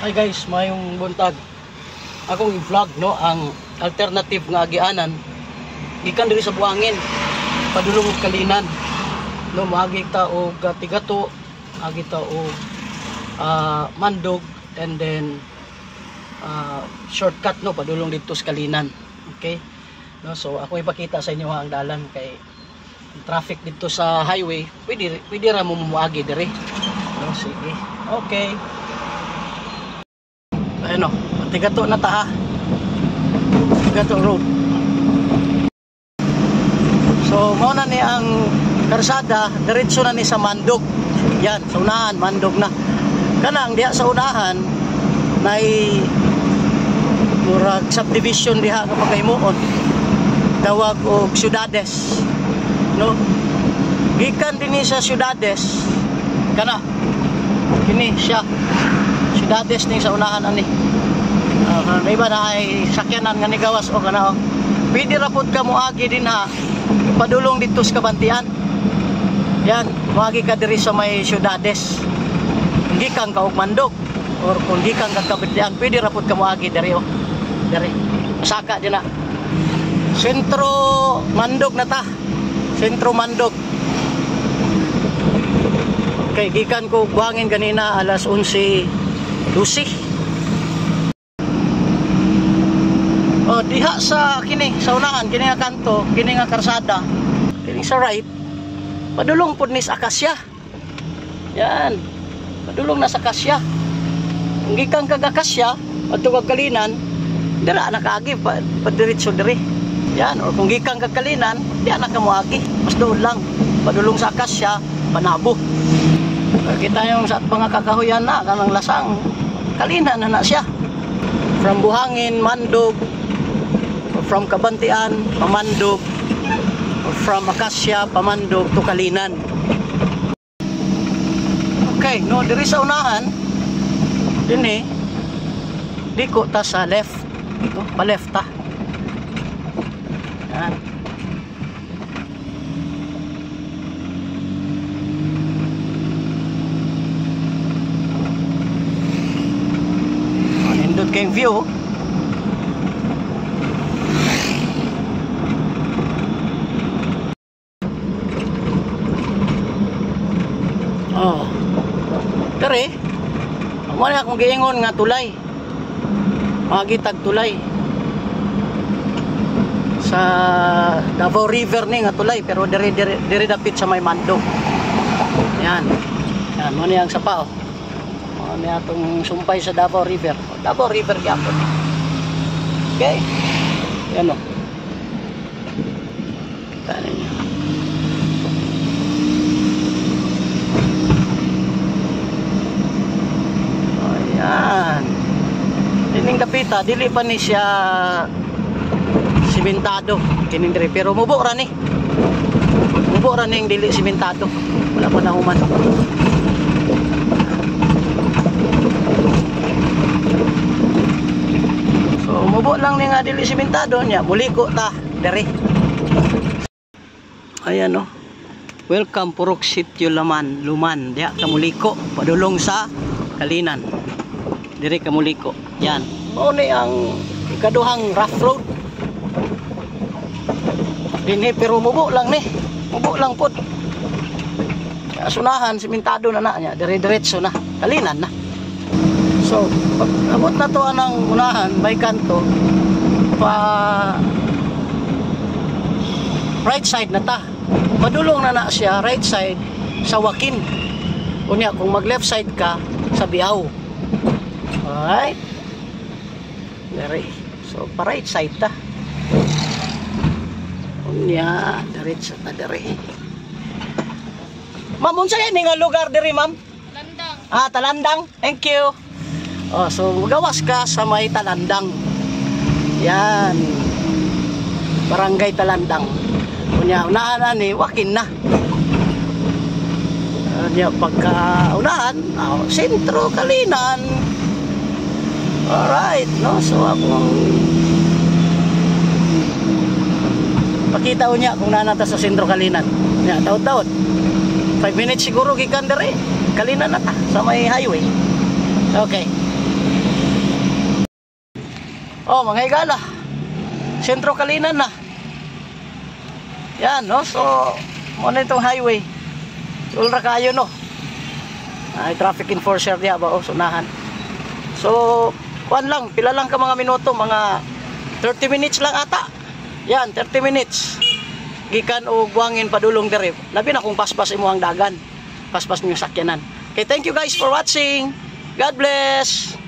Hi guys, mayong buntag. Akong i-vlog no ang alternative nga agianan gikan diri sa buhangin padulong og Kalinan. No maagi ta og tigato, agi ta og mandog, and then shortcut no padulong dito sa Kalinan. Okay? No, so ako ipakita sa inyo ang dalan kay traffic dito sa highway. Pwede ra mo muagi diri. No, sige. Okay. Ayun o, tigato na ta ha. Tigato road. So, mauna ni ang karsada, diretso na ni sa Mandog. Yan, sa unahan, Mandog na. Kanang diha sa unahan, may murag subdivision diha nga pagkahimuon. Tawag og Ciudades. No? Gikan din sa Ciudades, kana, kini siya. Ciudades ning sa unahan ani. May iba na ay sakyanan nga ni gawas o kana o. Pwede ra pud ka moagi din ha. Padulong dito sa Kabantian. Yan, moagi ka diri sa may Ciudades. Hindi kang ka og Mandog or kung di kang Kabantian, pwede ra pud ka moagi diri o. Diri. Saka din na. Sentro Mandog na ta. Sentro Mandog. Okay, gikan ko buhangin kanina alas 11:12. Oh, diha sa kini sa unahan, kini nga kanto, kini nga karsada, kini sa right, padulong pud ni sa Akasya. Yan. Padulong na sa Akasya. Kung gikan kag Akasya, adto kag Kalinan, dira na kaagi padiretso diri. Yan, or kung gikan kag Kalinan, di na ka moagi. Mas doon lang. Padulong sa Akasya, Panabo. Kita yung sa mga kakahuyan na, kanang lasang Kalinan na siya. From Buhangin, Mandog, from Kabantian, Pamandog, from Akasya, Pamandog to Kalinan. Okay, no, diri sa unahan, din diko ta sa left, no, pa left ta. Yan. Nindot kayong view. Oh. Kare. Amo na akong giingon nga tulay. Magitag tulay. Sa Davao River ni nga tulay pero diri dapit sa may Mandog. Yan. Yan mo niyang sapa oh. Mo niya atong sumpay sa Davao River. Davao River gyapon. Okay. Yan oh. Kita ninyo. Ayan. Dining dapita, dili pa ni siya simentado kinindre pero mubo ra ni. Mubo ra ning dili simentado. Wala pa na human. So mubo lang ni nga dili simentado nya, muliko ta dere. Ayan oh. Welcome Purok Sitio Luman. Diha ka muliko padulong sa Kalinan. Dire ka muliko. Yan. Mao ni ang ikaduhang rough road. Dinhi pero mubo lang ni. Mubo lang pud. Sunahan simentado na nya, dire-diretso na. Kalinan na. So, pag abot na to anang unahan may kanto pa right side na ta. Padulong na siya right side sa Wakin. Unya kung mag left side ka sa Biao. Alright. Dari. So, pa right side ta. Unya, diretso ta dari. Ma'am, unsa ni nga lugar diri, ma'am? Talandang. Ah, Talandang. Thank you. Oh, so gawas ka sa may Talandang. Yan. Barangay Talandang. Unya, unahan ni Wakin na. Unya, pagka unahan, sentro Kalinan. Alright, no? So, akong pakita niya kung nanata sa sentro Kalinan. Nya, taon-taon. 5 minutes siguro gikan dere. Kalinan na ta sa may highway. Okay. Oh, mga higala. Sentro Kalinan na. Yan, no? So, muna itong highway. Ulra kayo, no? Ay, traffic enforcer diya ba? O, sunahan. So, kuan lang, pila lang ka mga minuto, mga 30 minutes lang ata. Yan, 30 minutes. Gikan o buwangin padulong dere. Labi na kung paspas imo ang dagan. Paspas niyo sakyanan. Okay, thank you guys for watching. God bless.